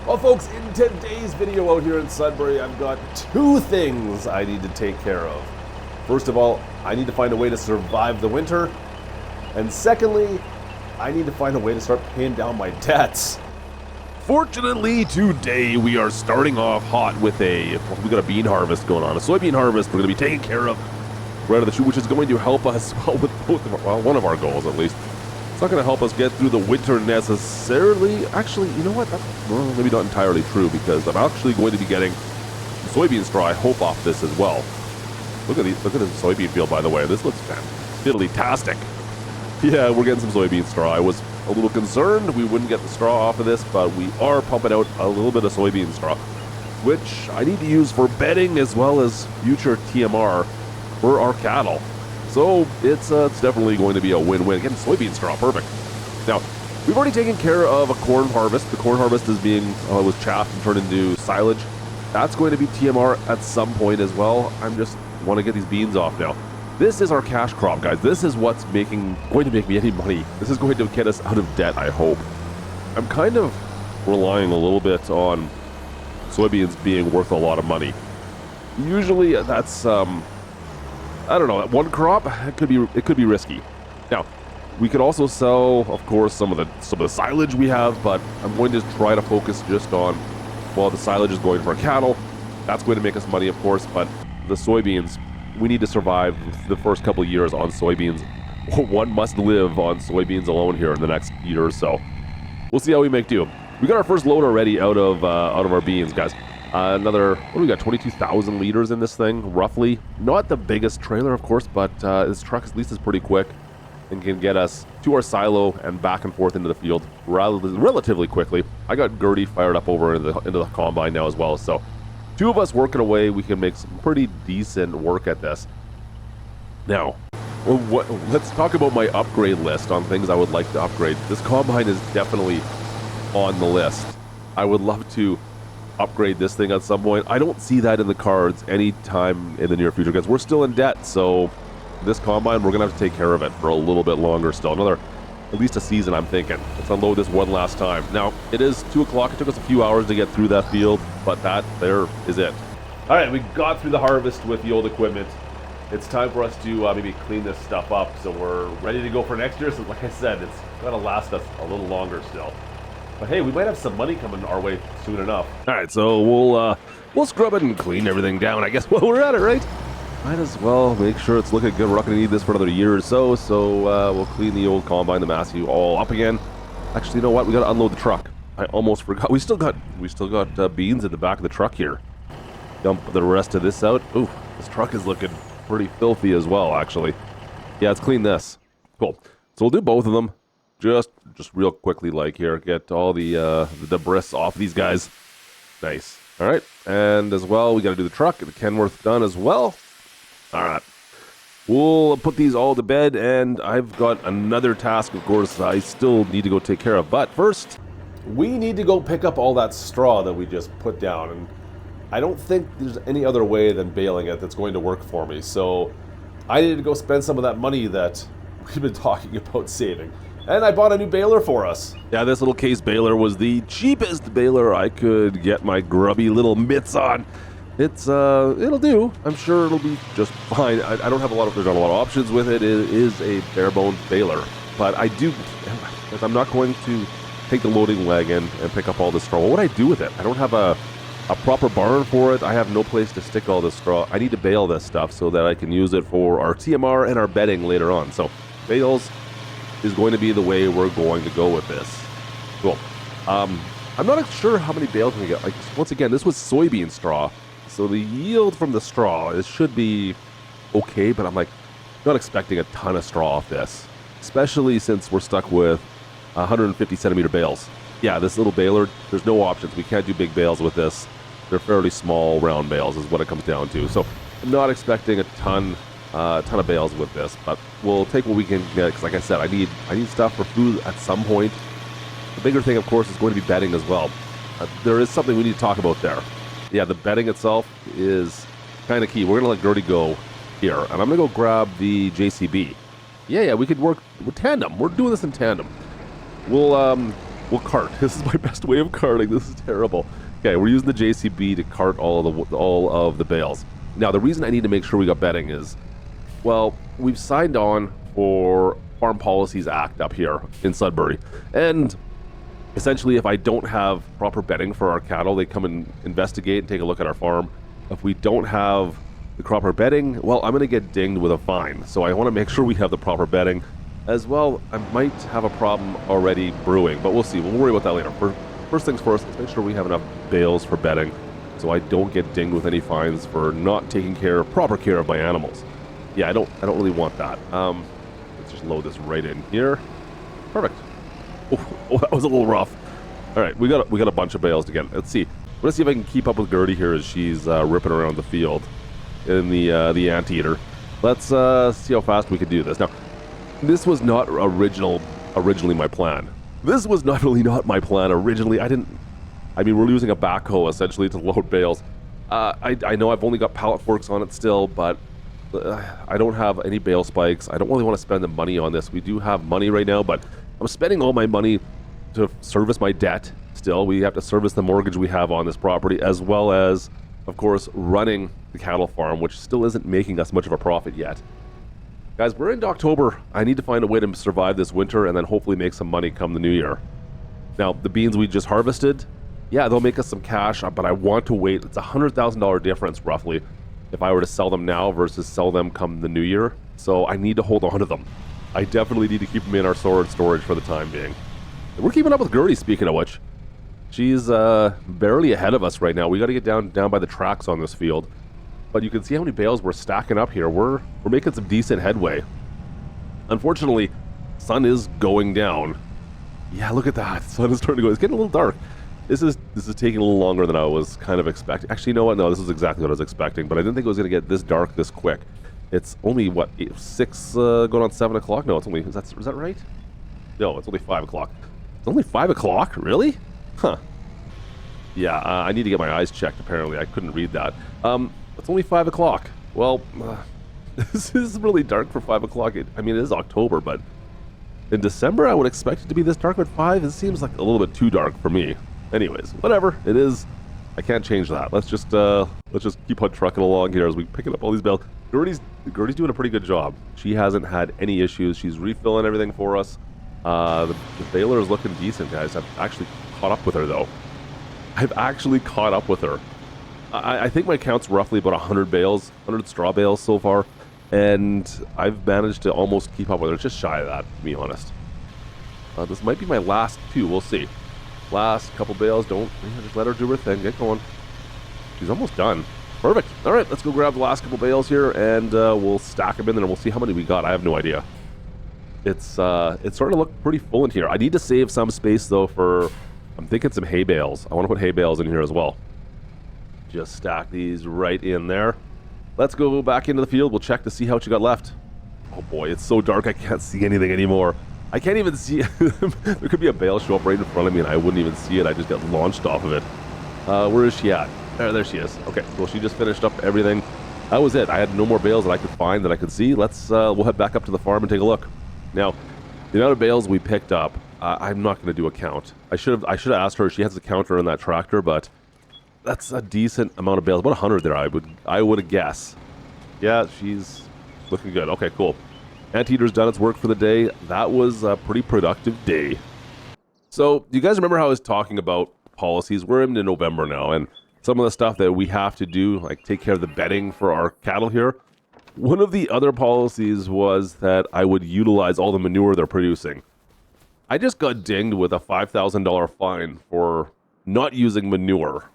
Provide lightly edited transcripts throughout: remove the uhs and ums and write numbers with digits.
Well, folks, in today's video out here in Sudbury, I've got two things I need to take care of. First of all, I need to find a way to survive the winter. And secondly, I need to find a way to start paying down my debts. Fortunately, today we are starting off hot with we got a bean harvest going on, a soybean harvest we're going to be taking care of right out of the chute, which is going to help us well with both of one of our goals at least. It's not going to help us get through the winter necessarily. Actually, you know what? That's maybe not entirely true, because I'm actually going to be getting soybean straw, I hope, off this as well. Look at this soybean field, by the way. This looks fiddly-tastic. Yeah, we're getting some soybean straw. I was a little concerned we wouldn't get the straw off of this, but we are pumping out a little bit of soybean straw, which I need to use for bedding as well as future TMR for our cattle. So it's definitely going to be a win-win. Getting soybean straw, perfect. Now, we've already taken care of a corn harvest. The corn harvest is was chaffed and turned into silage. That's going to be TMR at some point as well. I'm just want to get these beans off now. This is our cash crop, guys. This is what's going to make me any money. This is going to get us out of debt, I hope. I'm kind of relying a little bit on soybeans being worth a lot of money. Usually that's I don't know, one crop, it could be risky. Now, we could also sell, of course, some of the silage we have, but I'm going to try to focus just on, well, the silage is going for cattle. That's going to make us money, of course, but the soybeans, we need to survive the first couple of years on soybeans. One must live on soybeans alone here in the next year or so. We'll see how we make do. We got our first load already out of our beans, guys. Another, what do we got, 22,000 liters in this thing, roughly. Not the biggest trailer, of course, but this truck at least is pretty quick and can get us to our silo and back and forth into the field relatively quickly. I got Gertie fired up over into the combine now as well, so two of us working away, we can make some pretty decent work at this. Now, let's talk about my upgrade list on things I would like to upgrade. This combine is definitely on the list. I would love to upgrade this thing at some point. I don't see that in the cards anytime in the near future, because we're still in debt. So this combine, we're gonna have to take care of it for a little bit longer still. At least a season, I'm thinking. Let's unload this one last time. Now, it is 2 o'clock. It took us a few hours to get through that field, but there is it. All right, we got through the harvest with the old equipment. It's time for us to maybe clean this stuff up, so we're ready to go for next year. So like I said, it's gonna last us a little longer still. But hey, we might have some money coming our way soon enough. All right, so we'll scrub it and clean everything down, I guess, while we're at it, right? Might as well make sure it's looking good. We're not going to need this for another year or so, we'll clean the old combine, the Massey, all up again. Actually, you know what? We got to unload the truck. I almost forgot. We still got beans in the back of the truck here. Dump the rest of this out. Ooh, this truck is looking pretty filthy as well, actually. Yeah, let's clean this. Cool. So we'll do both of them. Just real quickly, like here, get all the debris off these guys. Nice. All right, and as well, we got to do the truck. Get the Kenworth done as well. All right, we'll put these all to bed, and I've got another task, of course, I still need to go take care of. But first, we need to go pick up all that straw that we just put down, and I don't think there's any other way than baling it that's going to work for me. So I needed to go spend some of that money that we've been talking about saving. And I bought a new baler for us. Yeah, this little case baler was the cheapest baler I could get my grubby little mitts on. It'll do. I'm sure it'll be just fine. There's not a lot of options with it. It is a bare bones baler. But I'm not going to take the loading wagon and pick up all this straw. What would I do with it? I don't have a proper barn for it. I have no place to stick all this straw. I need to bale this stuff so that I can use it for our TMR and our bedding later on. So bales is going to be the way we're going to go with this. Cool. I'm not sure how many bales we get. Like, once again, this was soybean straw, so the yield from the straw, it should be okay, but I'm not expecting a ton of straw off this, especially since we're stuck with 150 centimeter bales. Yeah, this little baler, there's no options. We can't do big bales with this. They're fairly small, round bales is what it comes down to. So I'm not expecting a ton of bales with this, but we'll take what we can get, because like I said, I need stuff for food at some point. The bigger thing, of course, is going to be bedding as well. There is something we need to talk about there. Yeah, the bedding itself is kind of key. We're going to let Gertie go here, and I'm going to go grab the JCB. Yeah, we could work with tandem. We're doing this in tandem. We'll we'll cart. This is my best way of carting. This is terrible. Okay, we're using the JCB to cart all of the bales. Now, the reason I need to make sure we got bedding is, well, we've signed on for Farm Policies Act up here in Sudbury, and essentially, if I don't have proper bedding for our cattle, they come and investigate and take a look at our farm. If we don't have the proper bedding, well, I'm going to get dinged with a fine. So I want to make sure we have the proper bedding. As well, I might have a problem already brewing, but we'll see. We'll worry about that later. First things first, let's make sure we have enough bales for bedding so I don't get dinged with any fines for not taking proper care of my animals. Yeah, I don't really want that. Let's just load this right in here. Perfect. Oh, that was a little rough. All right, we got a bunch of bales to get. Let's see. I'm gonna see if I can keep up with Gertie here as she's ripping around the field in the anteater. Let's see how fast we can do this. Now, this was not originally my plan. This was not my plan originally. I mean, we're using a backhoe essentially to load bales. I know I've only got pallet forks on it still, but I don't have any bale spikes. I don't really want to spend the money on this. We do have money right now, but I'm spending all my money to service my debt still. We have to service the mortgage we have on this property, as well as, of course, running the cattle farm, which still isn't making us much of a profit yet. Guys, we're into October. I need to find a way to survive this winter and then hopefully make some money come the new year. Now, the beans we just harvested, yeah, they'll make us some cash, but I want to wait. It's a $100,000 difference, roughly, if I were to sell them now versus sell them come the new year. So I need to hold on to them. I definitely need to keep them in our storage for the time being. And we're keeping up with Gertie, speaking of which. She's barely ahead of us right now. We got to get down by the tracks on this field. But you can see how many bales we're stacking up here. We're making some decent headway. Unfortunately, sun is going down. Yeah, look at that. The sun is starting to go. It's getting a little dark. This is taking a little longer than I was kind of expecting. Actually, you know what? No, this is exactly what I was expecting. But I didn't think it was going to get this dark this quick. It's only, what, 6 going on 7 o'clock? No, it's only, is that right? No, it's only 5 o'clock. It's only 5 o'clock? Really? Huh. Yeah, I need to get my eyes checked, apparently. I couldn't read that. It's only 5 o'clock. Well, this is really dark for 5 o'clock. I mean, it is October, but in December, I would expect it to be this dark at 5. It seems like a little bit too dark for me. Anyways, whatever. It is. I can't change that. Let's just keep on trucking along here as we pick up all these bales. Gertie's doing a pretty good job. She hasn't had any issues. She's refilling everything for us. The baler is looking decent, guys. I've actually caught up with her, though. I've actually caught up with her. I think my count's roughly about 100 bales, 100 straw bales so far, and I've managed to almost keep up with her. It's just shy of that, to be honest. This might be my last 2. We'll see. Last couple bales. Just let her do her thing. Get going. She's almost done. Perfect. All right, let's go grab the last couple bales here, and we'll stack them in, and we'll see how many we got. I have no idea. It's starting to look pretty full in here. I need to save some space, though, for, I'm thinking some hay bales. I want to put hay bales in here as well. Just stack these right in there. Let's go back into the field. We'll check to see how much you got left. Oh boy, it's so dark I can't see anything anymore. I can't even see. There could be a bale show up right in front of me and I wouldn't even see it. I just get launched off of it. Where is she at? There she is. Okay, well, she just finished up everything. That was it. I had no more bales that I could find that I could see. We'll head back up to the farm and take a look. Now, the amount of bales we picked up, I'm not going to do a count. I should have asked her. She has a counter in that tractor, but that's a decent amount of bales. About 100 there, I would guess. Yeah, she's looking good. Okay, cool. Anteater's done its work for the day. That was a pretty productive day. So, do you guys remember how I was talking about policies? We're into November now, and some of the stuff that we have to do, like take care of the bedding for our cattle here. One of the other policies was that I would utilize all the manure they're producing. I just got dinged with a $5,000 fine for not using manure.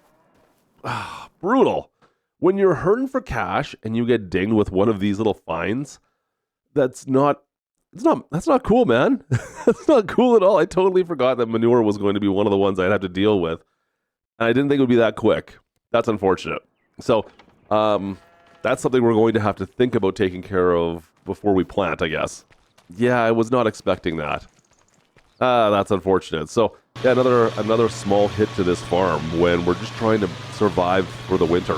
Brutal. When you're hurting for cash and you get dinged with one of these little fines, that's not cool, man. That's not cool at all. I totally forgot that manure was going to be one of the ones I'd have to deal with. And I didn't think it would be that quick. That's unfortunate. So, that's something we're going to have to think about taking care of before we plant, I guess. Yeah, I was not expecting that. That's unfortunate. So, yeah, another small hit to this farm when we're just trying to survive for the winter.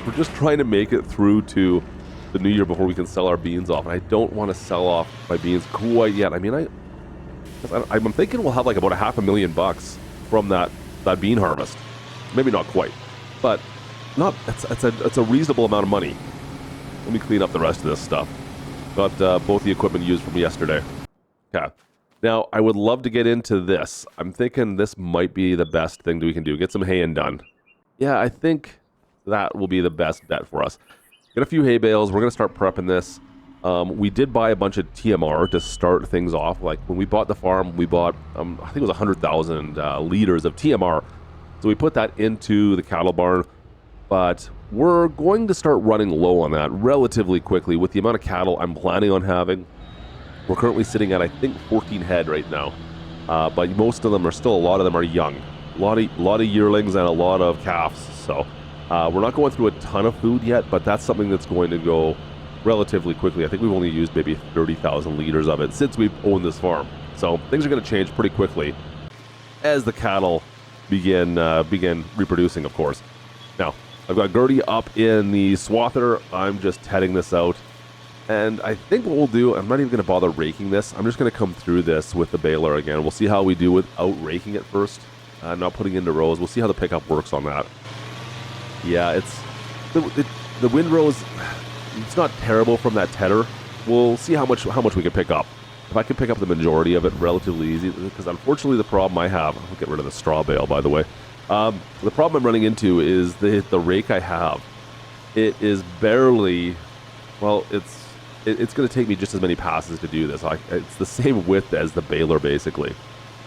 We're just trying to make it through to the new year before we can sell our beans off. And I don't want to sell off my beans quite yet. I mean, I'm thinking we'll have like about $500,000 from that bean harvest. Maybe not quite, but it's a reasonable amount of money. Let me clean up the rest of this stuff. Got both the equipment used from yesterday. Okay. Now, I would love to get into this. I'm thinking this might be the best thing that we can do. Get some hay in done. Yeah, I think that will be the best bet for us. Get a few hay bales. We're going to start prepping this. We did buy a bunch of TMR to start things off. Like when we bought the farm, we bought, I think it was 100,000 liters of TMR. So we put that into the cattle barn. But we're going to start running low on that relatively quickly with the amount of cattle I'm planning on having. We're currently sitting at, I think, 14 head right now. But most of them are still, a lot of them are young. A lot of yearlings and a lot of calves. So we're not going through a ton of food yet, but that's something that's going to go relatively quickly. I think we've only used maybe 30,000 liters of it since we've owned this farm. So things are going to change pretty quickly as the cattle begin reproducing, of course. Now, I've got Gertie up in the swather. I'm just heading this out. And I think what we'll do, I'm not even going to bother raking this. I'm just going to come through this with the baler again. We'll see how we do without raking it first. Not putting into rows. We'll see how the pickup works on that. Yeah, it's the windrows. It's not terrible from that tedder. We'll see how much we can pick up. If I can pick up the majority of it relatively easy, because unfortunately the problem I have, I'll get rid of the straw bale, by the way. The problem I'm running into is the rake I have. It is barely, well, it's going to take me just as many passes to do this. It's the same width as the baler, basically.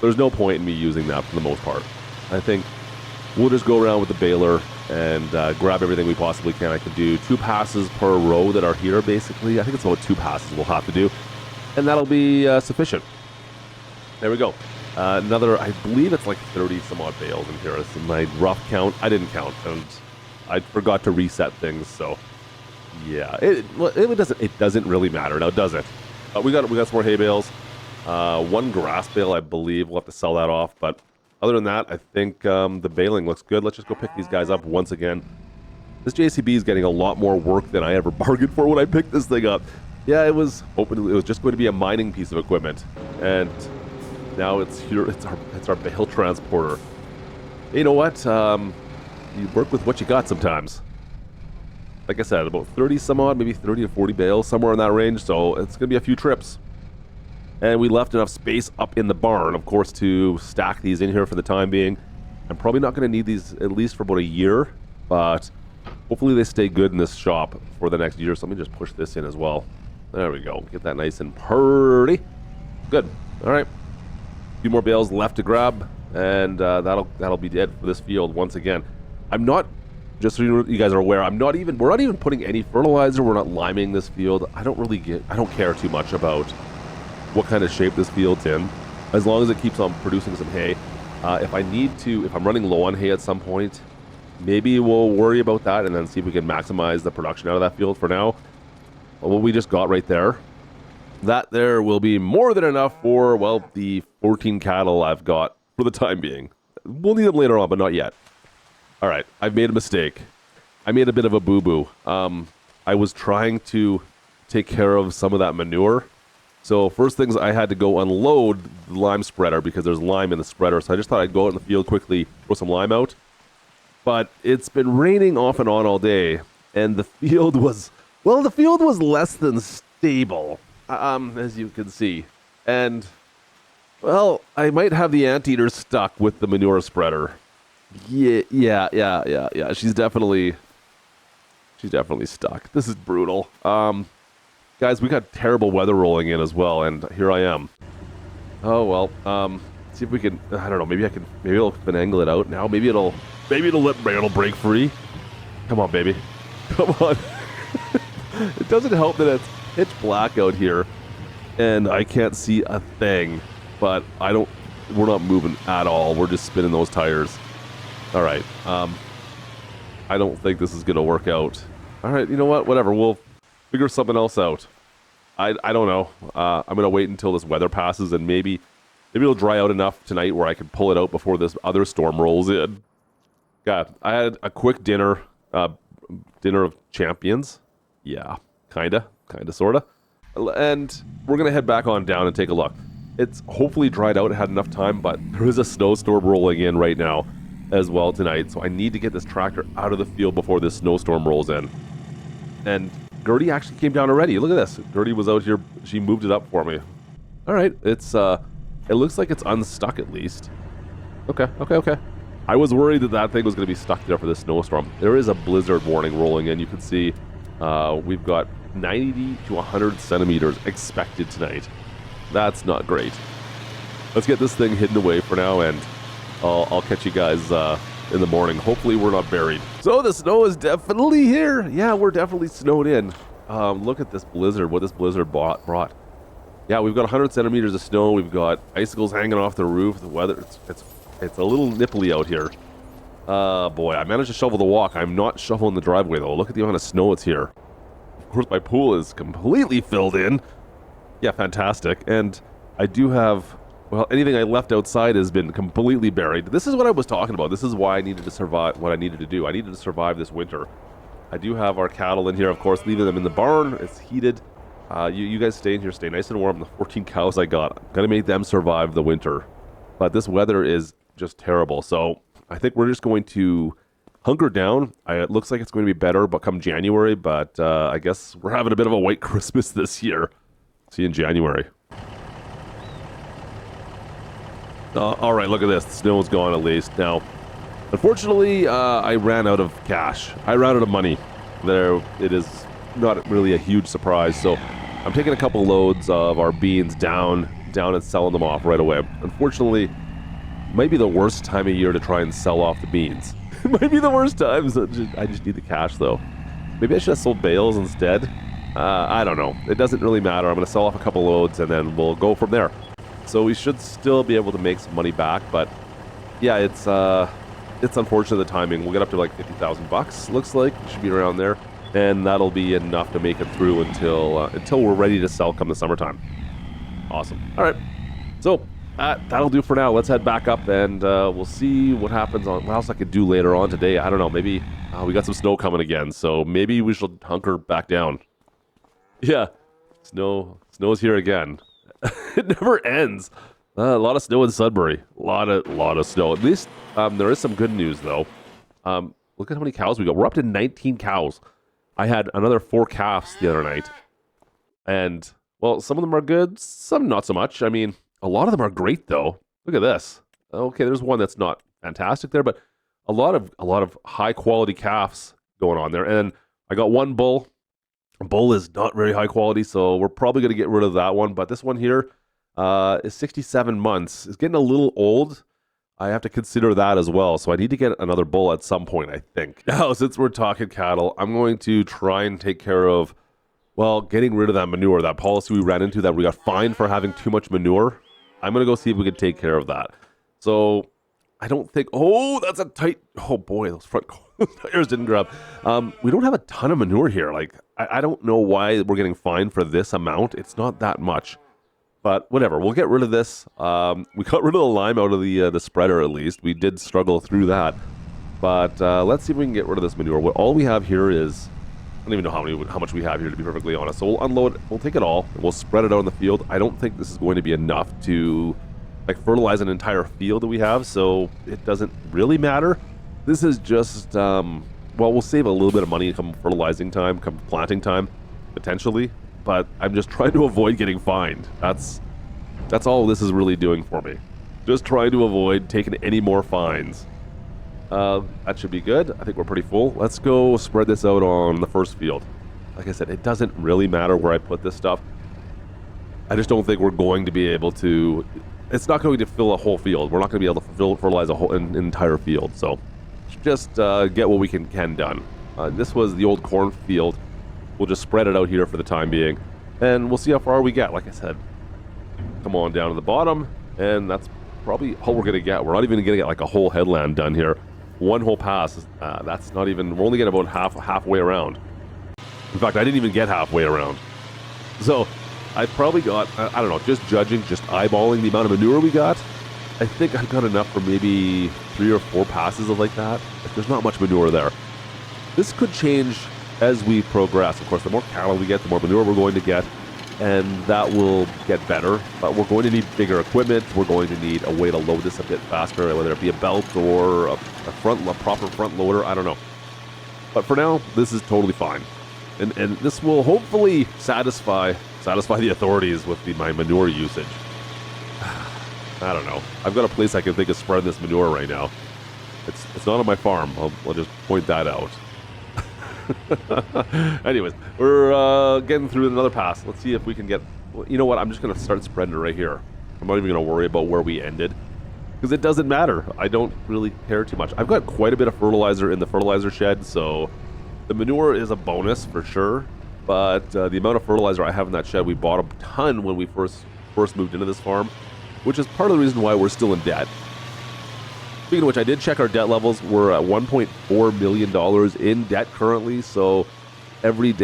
There's no point in me using that for the most part. I think we'll just go around with the baler and grab everything we possibly can. I can do 2 passes per row that are here, basically. I think it's about 2 passes we'll have to do, and that'll be sufficient. There we go. Another, I believe it's like 30 some odd bales in here. It's my rough count. I didn't count, and I forgot to reset things, so yeah. It doesn't really matter now, does it? We got some more hay bales. 1 grass bale, I believe. We'll have to sell that off, but other than that, I think the baling looks good. Let's just go pick these guys up once again. This JCB is getting a lot more work than I ever bargained for when I picked this thing up. Yeah, it was just going to be a mining piece of equipment, and now it's here. It's our bale transporter. Hey, you know what? You work with what you got sometimes. Like I said, about 30 some odd, maybe 30 to 40 bales, somewhere in that range. So it's going to be a few trips. And we left enough space up in the barn, of course, to stack these in here for the time being. I'm probably not going to need these at least for about a year, but hopefully they stay good in this shop for the next year. So let me just push this in as well. There we go. Get that nice and pretty. Good. All right. A few more bales left to grab, and that'll be it for this field once again. I'm not, just so you guys are aware, we're not even putting any fertilizer. We're not liming this field. I don't care too much about what kind of shape this field's in, as long as it keeps on producing some hay. If I'm running low on hay at some point, maybe we'll worry about that and then see if we can maximize the production out of that field. For now, what we just got right there, that there will be more than enough for, well, the 14 cattle I've got for the time being. We'll need them later on, but not yet. All right, I've made a mistake. I made a bit of a boo-boo. I was trying to take care of some of that manure. So first things, I had to go unload the lime spreader because there's lime in the spreader. So I just thought I'd go out in the field quickly, throw some lime out. But it's been raining off and on all day, and the field was less than stable, as you can see. And, well, I might have the anteater stuck with the manure spreader. Yeah. She's definitely stuck. This is brutal. Guys, we got terrible weather rolling in as well, and here I am. Oh well. See if we can. I don't know. Maybe I'll finagle it out now. Maybe it'll break free. Come on, baby. Come on. It doesn't help that it's pitch black out here, and I can't see a thing. But we're not moving at all. We're just spinning those tires. All right. I don't think this is gonna work out. All right. You know what? Whatever. We'll figure something else out. I don't know. I'm gonna wait until this weather passes, and maybe it'll dry out enough tonight where I can pull it out before this other storm rolls in. Yeah, I had a quick dinner of champions. Yeah, kinda, sorta. And we're gonna head back on down and take a look. It's hopefully dried out, it had enough time, but there is a snowstorm rolling in right now as well tonight. So I need to get this tractor out of the field before this snowstorm rolls in. And Gertie actually came down already. Look at this. Gertie was out here. She moved it up for me. All right. It looks like it's unstuck at least. Okay. I was worried that thing was going to be stuck there for this snowstorm. There is a blizzard warning rolling in. You can see we've got 90 to 100 centimeters expected tonight. That's not great. Let's get this thing hidden away for now, and I'll catch you guys in the morning. Hopefully we're not buried. So the snow is definitely here. Yeah, we're definitely snowed in. Look at this blizzard, what this blizzard brought. Yeah, we've got 100 centimeters of snow. We've got icicles hanging off the roof. The weather, it's a little nipply out here. Boy, I managed to shovel the walk. I'm not shoveling the driveway though. Look at the amount of snow it's here. Of course, my pool is completely filled in. Yeah, fantastic. And I do have, well, anything I left outside has been completely buried. This is what I was talking about. This is why I needed to survive, what I needed to do. I needed to survive this winter. I do have our cattle in here, of course, leaving them in the barn. It's heated. You guys stay in here, stay nice and warm. The 14 cows I got, I'm going to make them survive the winter. But this weather is just terrible. So I think we're just going to hunker down. It looks like it's going to be better but come January, but I guess we're having a bit of a white Christmas this year. See you in January. All right, look at this. The snow is gone at least. Now, unfortunately, I ran out of cash. I ran out of money. It is not really a huge surprise. So I'm taking a couple loads of our beans down and selling them off right away. Unfortunately, might be the worst time of year to try and sell off the beans. It might be the worst time. So I just need the cash though. Maybe I should have sold bales instead. I don't know. It doesn't really matter. I'm going to sell off a couple loads and then we'll go from there. So we should still be able to make some money back, but yeah, it's unfortunate the timing. We'll get up to like 50,000 bucks. Looks like it should be around there, and that'll be enough to make it through until we're ready to sell come the summertime. Awesome. All right. So that'll do for now. Let's head back up and we'll see what happens on what else I could do later on today. I don't know. Maybe we got some snow coming again, so maybe we should hunker back down. Yeah, snow's here again. It never ends. A lot of snow in Sudbury. A lot of snow. At least there is some good news though. Look at how many cows we got. We're up to 19 cows. I had another 4 calves the other night, and well, some of them are good, some not so much. I mean, a lot of them are great though. Look at this. Okay, there's one that's not fantastic there, but a lot of high quality calves going on there. And I got one bull. Bull is not very high quality, so we're probably going to get rid of that one. But this one here is 67 months. It's getting a little old. I have to consider that as well. So I need to get another bull at some point, I think. Now, since we're talking cattle, I'm going to try and take care of, well, getting rid of that manure, that policy we ran into that we got fined for having too much manure. I'm going to go see if we can take care of that. So I don't think, oh, that's a tight, oh boy, those front tires didn't grab. We don't have a ton of manure here. Like, I don't know why we're getting fined for this amount. It's not that much, but whatever. We'll get rid of this. We got rid of the lime out of the spreader at least. We did struggle through that, but let's see if we can get rid of this manure. What all we have here is, I don't even know how much we have here, to be perfectly honest. So we'll unload, we'll take it all, and we'll spread it out in the field. I don't think this is going to be enough to like fertilize an entire field that we have, so it doesn't really matter. This is just, well, we'll save a little bit of money come fertilizing time, come planting time, potentially. But I'm just trying to avoid getting fined. That's all this is really doing for me. Just trying to avoid taking any more fines. That should be good. I think we're pretty full. Let's go spread this out on the first field. Like I said, it doesn't really matter where I put this stuff. I just don't think we're going to be able to... It's not going to fill a whole field. We're not going to be able to fertilize an entire field. So just get what we can done. This was the old corn field. We'll just spread it out here for the time being, and we'll see how far we get. Like I said, come on down to the bottom, and that's probably all we're going to get. We're not even going to get like a whole headland done here. One whole pass, that's not even, we're only getting about halfway around. In fact, I didn't even get halfway around. So I probably got, I don't know, just eyeballing the amount of manure we got, I think I've got enough for maybe 3 or 4 passes of like that. There's not much manure there. This could change as we progress. Of course, the more cattle we get, the more manure we're going to get. and that will get better. But we're going to need bigger equipment. We're going to need a way to load this a bit faster, whether it be a belt or a proper front loader. I don't know. But for now, this is totally fine. And this will hopefully satisfy the authorities with my manure usage. I don't know. I've got a place I can think of spreading this manure right now. It's not on my farm. I'll just point that out. Anyways, we're getting through another pass. Let's see if we can get... You know what? I'm just going to start spreading it right here. I'm not even going to worry about where we ended, because it doesn't matter. I don't really care too much. I've got quite a bit of fertilizer in the fertilizer shed, so the manure is a bonus for sure. But the amount of fertilizer I have in that shed, we bought a ton when we first moved into this farm, which is part of the reason why we're still in debt. Speaking of which, I did check our debt levels. We're at $1.4 million in debt currently, so every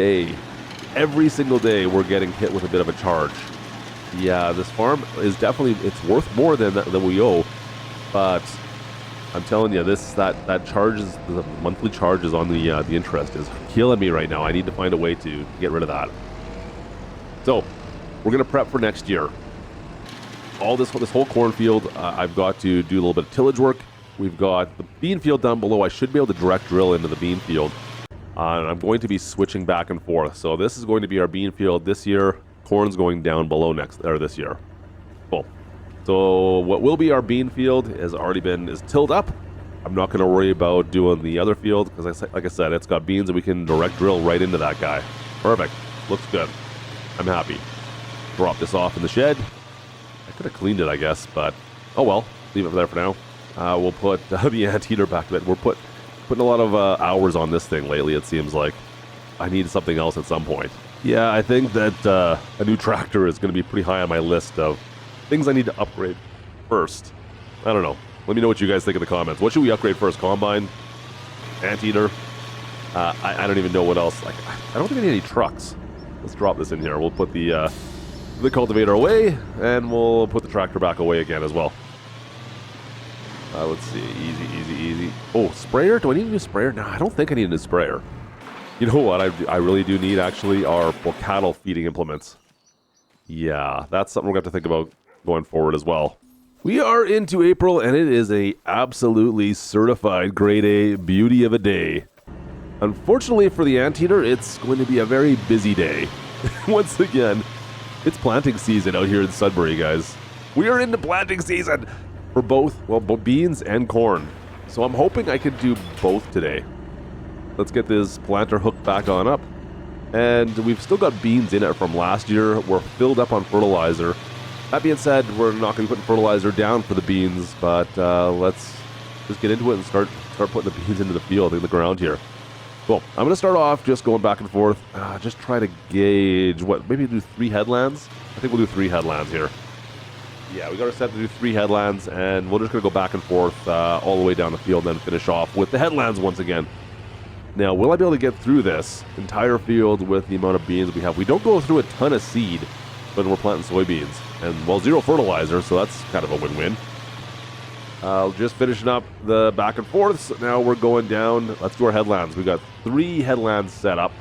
single day, we're getting hit with a bit of a charge. Yeah, this farm is definitely, it's worth more than we owe, but I'm telling you, that charges, the monthly charges on the interest is killing me right now. I need to find a way to get rid of that. So, we're going to prep for next year. All this whole cornfield, I've got to do a little bit of tillage work. We've got the bean field down below. I should be able to direct drill into the bean field. And I'm going to be switching back and forth. So this is going to be our bean field this year. Corn's going down below this year. Cool. So what will be our bean field is tilled up. I'm not going to worry about doing the other field because, like I said, it's got beans and we can direct drill right into that guy. Perfect. Looks good. I'm happy. Drop this off in the shed. I could have cleaned it, I guess, but oh well. Leave it there for now. We'll put the anteater back to it. We're putting a lot of hours on this thing lately, it seems like. I need something else at some point. Yeah, I think that a new tractor is going to be pretty high on my list of things I need to upgrade first. I don't know. Let me know what you guys think in the comments. What should we upgrade first? Combine? Anteater? I don't even know what else. I don't think I need any trucks. Let's drop this in here. We'll put the cultivator away, and we'll put the tractor back away again as well. Let's see. Easy. Oh, sprayer? Do I need a new sprayer? No, I don't think I need a new sprayer. You know what I really do need, actually, are for cattle feeding implements. Yeah, that's something we're going to have to think about going forward as well. We are into April, and it is a absolutely certified grade A beauty of a day. Unfortunately for the anteater, it's going to be a very busy day. Once again, it's planting season out here in Sudbury, guys. We are into planting season for both beans and corn. So I'm hoping I can do both today. Let's get this planter hooked back on up. And we've still got beans in it from last year. We're filled up on fertilizer. That being said, we're not going to be putting fertilizer down for the beans, but let's just get into it and start putting the beans into the field, in the ground here. Cool. I'm going to start off just going back and forth. Just try to gauge maybe do 3 headlands? I think we'll do 3 headlands here. Yeah, we got our set to do 3 headlands, and we're just going to go back and forth all the way down the field and then finish off with the headlands once again. Now, will I be able to get through this entire field with the amount of beans we have? We don't go through a ton of seed when we're planting soybeans. And, well, 0 fertilizer, so that's kind of a win-win. Just finishing up the back and forths. Now we're going down. Let's do our headlands. We've got 3 headlands set up.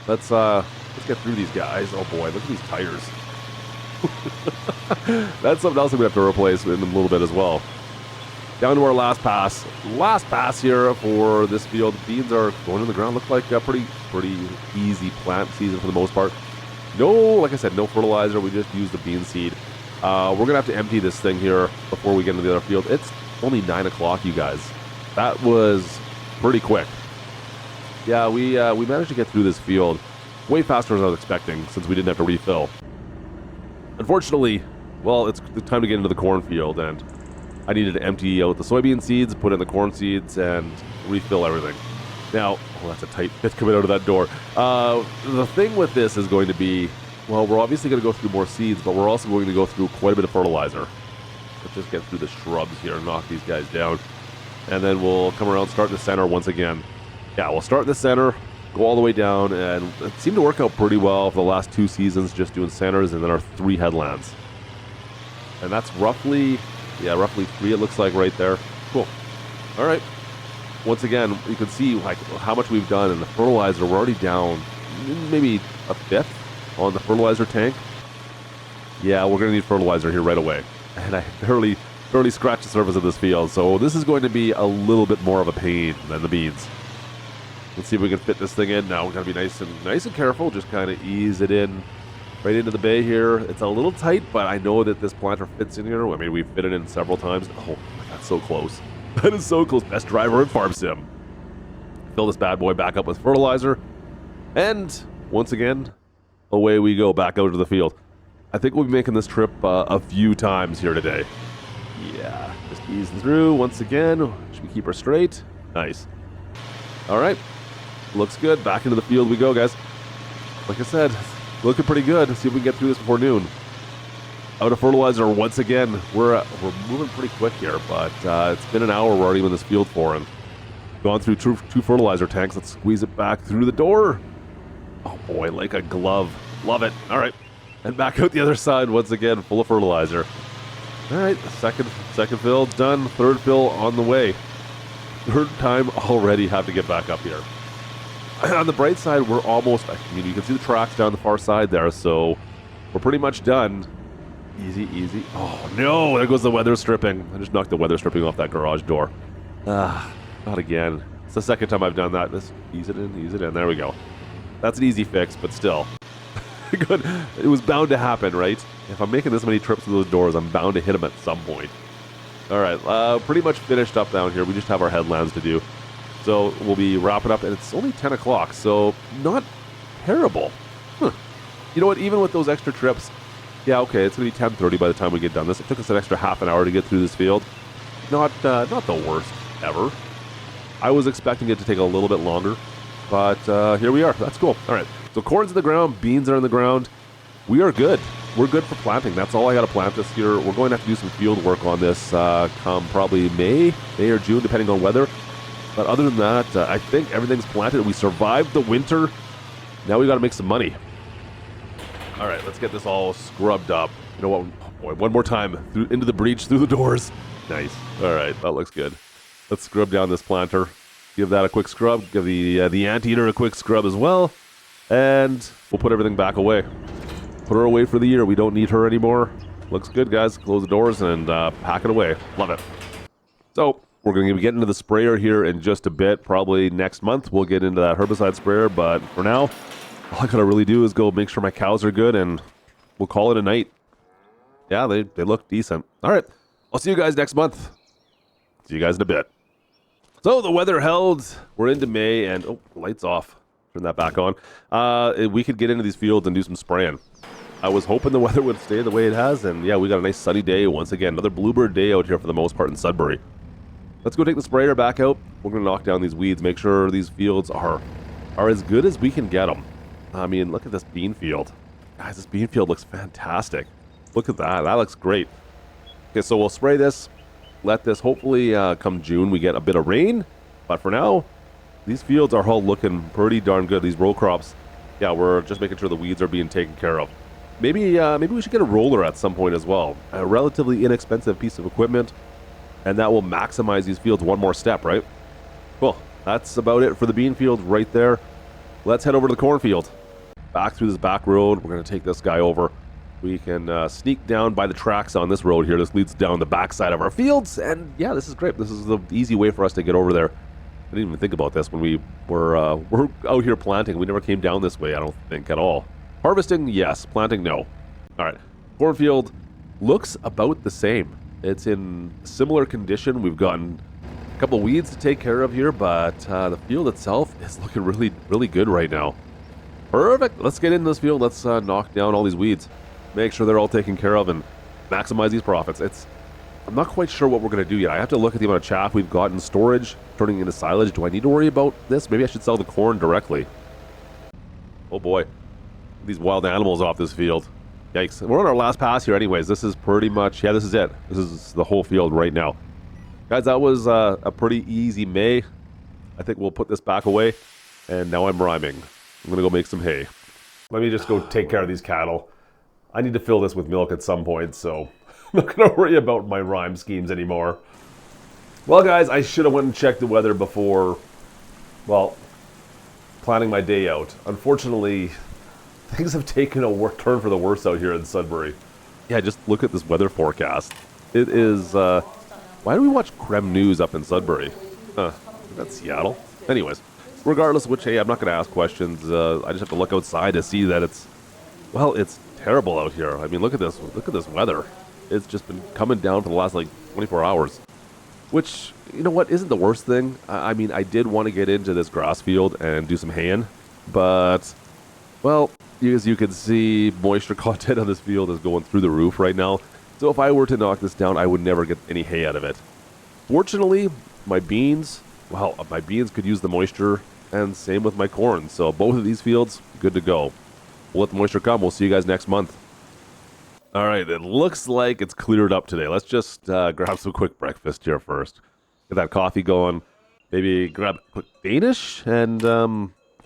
Let's get through these guys. Oh, boy, look at these tires. That's something else that we have to replace in a little bit as well. Down to our last pass. Last pass here for this field. Beans are going in the ground. Look like a pretty easy plant season for the most part. No, like I said, no fertilizer. We just use the bean seed. We're going to have to empty this thing here before we get into the other field. It's only 9 o'clock, you guys. That was pretty quick. Yeah, we managed to get through this field way faster than I was expecting since we didn't have to refill. Unfortunately, well, it's the time to get into the cornfield, and I needed to empty out the soybean seeds, put in the corn seeds, and refill everything. Now, oh, that's a tight fit coming out of that door. The thing with this is going to be, well, we're obviously going to go through more seeds, but we're also going to go through quite a bit of fertilizer. Let's just get through the shrubs here and knock these guys down. And then we'll come around, start in the center once again. Yeah, we'll start in the center, go all the way down, and it seemed to work out pretty well for the last 2 seasons, just doing centers and then our 3 headlands. And that's roughly 3, it looks like, right there. Cool. All right. Once again, you can see like how much we've done, and the fertilizer, we're already down maybe a fifth on the fertilizer tank. Yeah, we're going to need fertilizer here right away. And I barely scratched the surface of this field, so this is going to be a little bit more of a pain than the beans. Let's see if we can fit this thing in. Now we're going to be nice and careful. Just kind of ease it in right into the bay here. It's a little tight, but I know that this planter fits in here. I mean, we've fit it in several times. Oh, that's so close. That is so close. Best driver in Farm Sim. Fill this bad boy back up with fertilizer. And once again, away we go back out to the field. I think we'll be making this trip a few times here today. Yeah, just easing through once again. Should we keep her straight? Nice. All right, looks good. Back into the field we go, guys. Like I said, looking pretty good. Let's see if we can get through this before noon. Out of fertilizer once again. We're moving pretty quick here, but it's been an hour. We're already in this field for him. Gone through two fertilizer tanks. Let's squeeze it back through the door. Oh boy, like a glove. Love it. All right. And back out the other side once again, full of fertilizer. All right, second fill done. Third fill on the way. Third time already have to get back up here. On the bright side, we're almost, I mean, you can see the tracks down the far side there, so we're pretty much done. Easy, easy. Oh no, there goes the weather stripping. I just knocked the weather stripping off that garage door. Not again. It's the second time I've done that. Just ease it in. There we go. That's an easy fix, but still. Good. It was bound to happen, right? If I'm making this many trips to those doors, I'm bound to hit them at some point. All right, pretty much finished up down here. We just have our headlands to do. So we'll be wrapping up, and it's only 10 o'clock, so not terrible. Huh. You know what? Even with those extra trips, yeah, okay, it's going to be 10:30 by the time we get done this. It took us an extra half an hour to get through this field. Not the worst ever. I was expecting it to take a little bit longer, but here we are. That's cool. All right. So corn's in the ground, beans are in the ground. We are good. We're good for planting. That's all I got to plant this year. We're going to have to do some field work on this come probably May or June, depending on weather. But other than that, I think everything's planted. We survived the winter. Now we got to make some money. All right, let's get this all scrubbed up. You know what? Oh boy, one more time into the breach, through the doors. Nice. All right, that looks good. Let's scrub down this planter. Give that a quick scrub. Give the anteater a quick scrub as well. And we'll put everything back away. Put her away for the year. We don't need her anymore. Looks good, guys. Close the doors and pack it away. Love it. So we're going to be getting into the sprayer here in just a bit. Probably next month we'll get into that herbicide sprayer. But for now, all I got to really do is go make sure my cows are good, and we'll call it a night. Yeah, they look decent. All right. I'll see you guys next month. See you guys in a bit. So the weather held. We're into May, and oh, lights off. Turn that back on. We could get into these fields and do some spraying. I was hoping the weather would stay the way it has, and yeah, we got a nice sunny day once again. Another bluebird day out here for the most part in Sudbury. Let's go take the sprayer back out. We're going to knock down these weeds, make sure these fields are as good as we can get them. I mean, look at this bean field. Guys, this bean field looks fantastic. Look at that. That looks great. Okay, so we'll spray this. Let this, hopefully, come June, we get a bit of rain. But for now, these fields are all looking pretty darn good. These row crops, yeah, we're just making sure the weeds are being taken care of. Maybe we should get a roller at some point as well. A relatively inexpensive piece of equipment, and that will maximize these fields one more step, right? Cool. That's about it for the bean field right there. Let's head over to the cornfield. Back through this back road. We're going to take this guy over. We can sneak down by the tracks on this road here. This leads down the backside of our fields, and yeah, this is great. This is the easy way for us to get over there. I didn't even think about this when we were out here planting. We never came down this way, I don't think, at all. Harvesting, yes. Planting, no. All right. Cornfield looks about the same. It's in similar condition. We've gotten a couple weeds to take care of here, but the field itself is looking really, really good right now. Perfect. Let's get into this field. Let's knock down all these weeds. Make sure they're all taken care of and maximize these profits. I'm not quite sure what we're going to do yet. I have to look at the amount of chaff we've got in storage, turning into silage. Do I need to worry about this? Maybe I should sell the corn directly. Oh boy. These wild animals off this field. Yikes. We're on our last pass here anyways. This is pretty much, yeah, this is it. This is the whole field right now. Guys, that was a pretty easy May. I think we'll put this back away. And now I'm rhyming. I'm going to go make some hay. Let me just go take care of these cattle. I need to fill this with milk at some point, so I'm not going to worry about my rhyme schemes anymore. Well, guys, I should have went and checked the weather before, well, planning my day out. Unfortunately, things have taken a turn for the worse out here in Sudbury. Yeah, just look at this weather forecast. It is, why do we watch Creme News up in Sudbury? That's Seattle. Anyways, regardless of which, hey, I'm not going to ask questions. I just have to look outside to see that it's terrible out here. I mean, look at this weather. It's just been coming down for the last, 24 hours. Which, you know what, isn't the worst thing. I mean, I did want to get into this grass field and do some haying, but, well, as you can see, moisture content on this field is going through the roof right now. So if I were to knock this down, I would never get any hay out of it. Fortunately, my beans could use the moisture, and same with my corn. So both of these fields, good to go. We'll let the moisture come. We'll see you guys next month. All right, it looks like it's cleared up today. Let's just grab some quick breakfast here first. Get that coffee going. Maybe grab a quick Danish, and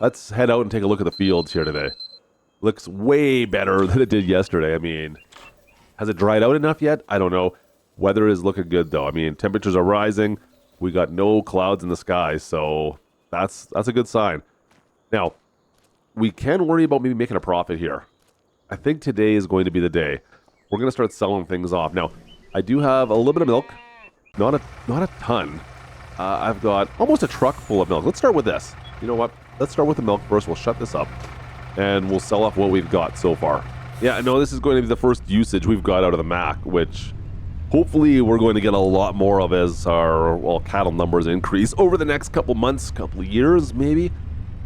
let's head out and take a look at the fields here today. Looks way better than it did yesterday. I mean, has it dried out enough yet? I don't know. Weather is looking good, though. I mean, temperatures are rising. We got no clouds in the sky, so that's a good sign. Now, we can worry about maybe making a profit here. I think today is going to be the day. We're going to start selling things off. Now, I do have a little bit of milk. Not a ton. I've got almost a truck full of milk. Let's start with this. You know what? Let's start with the milk first. We'll shut this up, and we'll sell off what we've got so far. Yeah, I know this is going to be the first usage we've got out of the Mac, which hopefully we're going to get a lot more of as our cattle numbers increase over the next couple months, couple of years, maybe.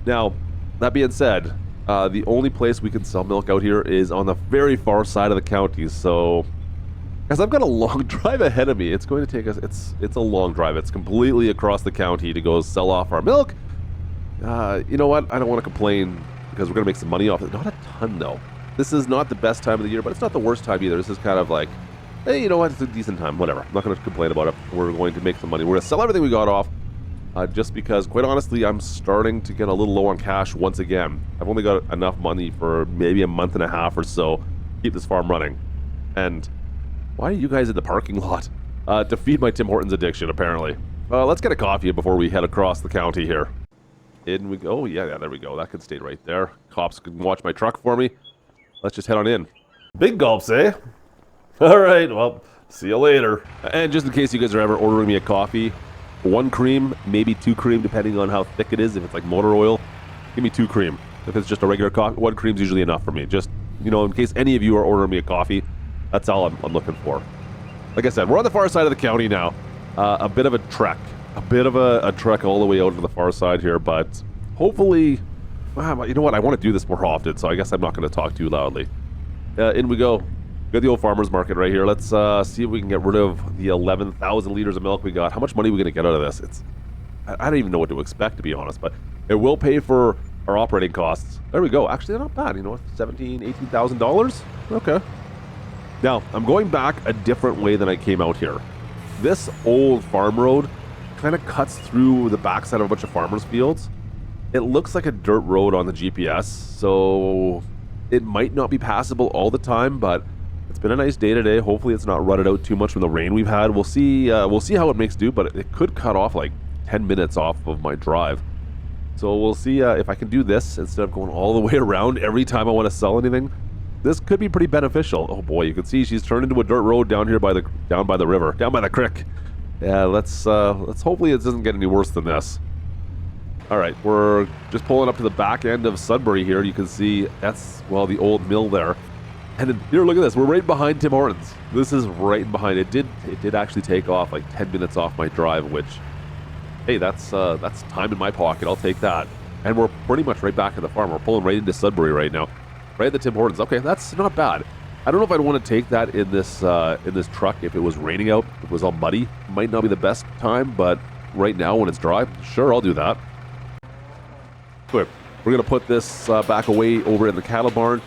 Now, that being said, the only place we can sell milk out here is on the very far side of the county. So, as I've got a long drive ahead of me, it's going to take us. It's a long drive. It's completely across the county to go sell off our milk. You know what? I don't want to complain because we're going to make some money off it. Not a ton though. This is not the best time of the year, but it's not the worst time either. This is kind of like, hey, you know what? It's a decent time. Whatever. I'm not going to complain about it. We're going to make some money. We're going to sell everything we got off. Just because, quite honestly, I'm starting to get a little low on cash once again. I've only got enough money for maybe a month and a half or so to keep this farm running. And why are you guys in the parking lot? To feed my Tim Hortons addiction, apparently. Let's get a coffee before we head across the county here. In we go. Oh, yeah, there we go. That can stay right there. Cops can watch my truck for me. Let's just head on in. Big gulps, eh? All right, well, see you later. And just in case you guys are ever ordering me a coffee, 1 cream, maybe 2 cream, depending on how thick it is. If it's like motor oil, give me 2 cream. If it's just a regular coffee, 1 cream's usually enough for me. Just, in case any of you are ordering me a coffee, that's all I'm looking for. Like I said, we're on the far side of the county now. A bit of a trek. A bit of a trek all the way out to the far side here, but hopefully, you know what, I want to do this more often, so I guess I'm not going to talk too loudly. In we go. Got the old farmer's market right here. Let's see if we can get rid of the 11,000 liters of milk we got. How much money are we going to get out of this? I don't even know what to expect, to be honest, but it will pay for our operating costs. There we go. Actually, they're not bad. $17,000, $18,000. Okay. Now, I'm going back a different way than I came out here. This old farm road kind of cuts through the backside of a bunch of farmers' fields. It looks like a dirt road on the GPS, so it might not be passable all the time, but it's been a nice day today. Hopefully it's not rutted out too much from the rain we've had. We'll see how it makes do, but it could cut off like 10 minutes off of my drive. So we'll see if I can do this instead of going all the way around every time I want to sell anything. This could be pretty beneficial. Oh boy, you can see she's turned into a dirt road down here by the river, down by the creek. Yeah, let's hopefully it doesn't get any worse than this. All right, we're just pulling up to the back end of Sudbury here. You can see that's, the old mill there. And then here, look at this. We're right behind Tim Hortons. This is right behind. It did actually take off like 10 minutes off my drive, which, hey, that's time in my pocket. I'll take that. And we're pretty much right back at the farm. We're pulling right into Sudbury right now. Right at the Tim Hortons. Okay, that's not bad. I don't know if I'd want to take that in this truck if it was raining out. If it was all muddy, might not be the best time, but right now when it's dry, sure, I'll do that. Good. We're going to put this back away over in the cattle barn.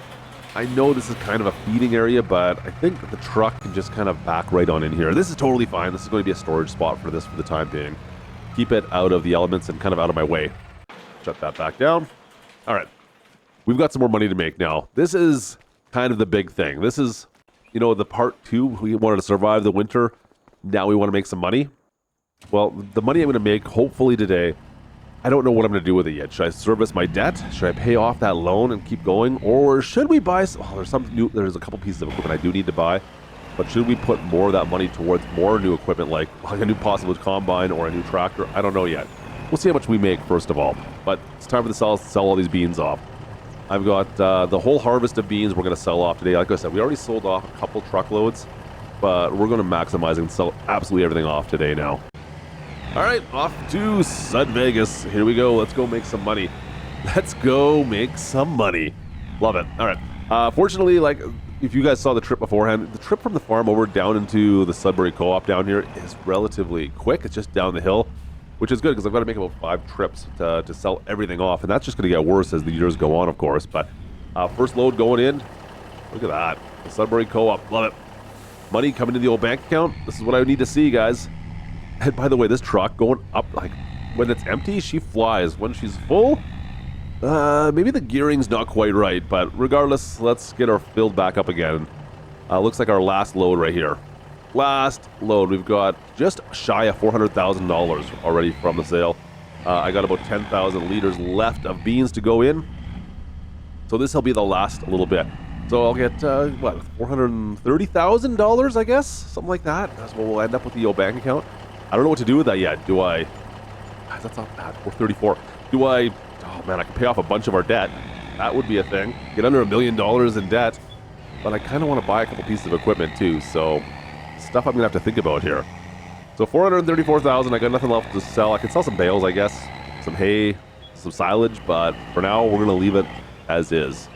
I know this is kind of a feeding area, but I think that the truck can just kind of back right on in here. This is totally fine. This is going to be a storage spot for this for the time being. Keep it out of the elements and kind of out of my way. Shut that back down. All right. We've got some more money to make now. This is kind of the big thing. This is, the part 2. We wanted to survive the winter. Now we want to make some money. Well, the money I'm going to make, hopefully today, I don't know what I'm going to do with it yet. Should I service my debt? Should I pay off that loan and keep going? Or should we buy... Oh, there's a couple pieces of equipment I do need to buy. But should we put more of that money towards more new equipment, like a new possible combine or a new tractor? I don't know yet. We'll see how much we make, first of all. But it's time for the sell all these beans off. I've got the whole harvest of beans we're going to sell off today. Like I said, we already sold off a couple truckloads, but we're going to maximize and sell absolutely everything off today now. All right, off to Sud Vegas. Here we go. Let's go make some money. Let's go make some money. Love it. All right. Fortunately, like if you guys saw the trip beforehand, the trip from the farm over down into the Sudbury Co-op down here is relatively quick. It's just down the hill, which is good because I've got to make about 5 trips to sell everything off, and that's just going to get worse as the years go on, of course. But first load going in. Look at that. The Sudbury Co-op. Love it. Money coming to the old bank account. This is what I need to see, guys. And by the way, this truck going up, like when it's empty, she flies. When she's full, maybe the gearing's not quite right, but regardless, let's get her filled back up again. Looks like our last load right here. Last load. We've got just shy of $400,000 already from the sale. I got about 10,000 liters left of beans to go in. So this will be the last little bit. So I'll get, what, $430,000, I guess? Something like that. That's what we'll end up with the old bank account. I don't know what to do with that yet. Do I... That's not bad. 434. Do I... Oh, man, I can pay off a bunch of our debt. That would be a thing. Get under $1 million in debt. But I kind of want to buy a couple pieces of equipment, too. So, stuff I'm going to have to think about here. So, $434,000. I got nothing left to sell. I can sell some bales, I guess. Some hay, some silage. But for now, we're going to leave it as is.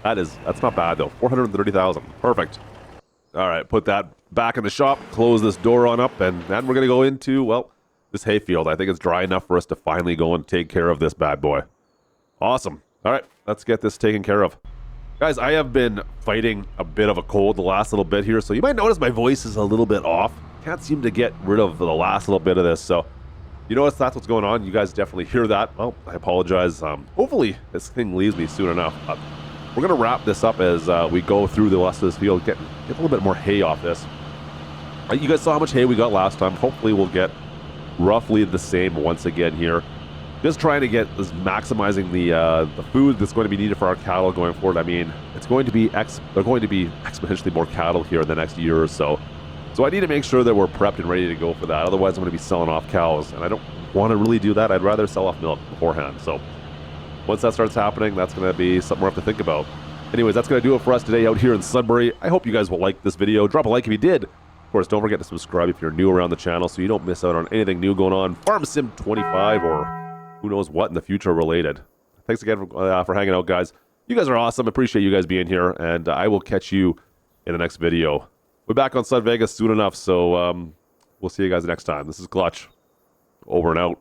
That's not bad, though. $430,000. Perfect. All right, put that back in the shop, close this door on up, and then we're going to go into, well, this hayfield. I think it's dry enough for us to finally go and take care of this bad boy. Awesome. All right, let's get this taken care of. Guys, I have been fighting a bit of a cold the last little bit here, so you might notice my voice is a little bit off. Can't seem to get rid of the last little bit of this, so you know if that's what's going on, you guys definitely hear that. Well, I apologize. Hopefully this thing leaves me soon enough. We're going to wrap this up as we go through the rest of this field, get a little bit more hay off this. You guys saw how much hay we got last time. Hopefully we'll get roughly the same once again here. Just trying to get this, maximizing the food that's going to be needed for our cattle going forward. I mean, it's going to be they're going to be exponentially more cattle here in the next year or so. So I need to make sure that we're prepped and ready to go for that. Otherwise, I'm going to be selling off cows, and I don't want to really do that. I'd rather sell off milk beforehand. So once that starts happening, that's going to be something we'll have to think about. Anyways, that's going to do it for us today out here in Sudbury. I hope you guys will like this video. Drop a like if you did. Of course, don't forget to subscribe if you're new around the channel so you don't miss out on anything new going on. Farm Sim 25 or who knows what in the future related. Thanks again for hanging out, guys. You guys are awesome. Appreciate you guys being here, and I will catch you in the next video. We're back on Sud Vegas soon enough, so we'll see you guys next time. This is Klutch. Over and out.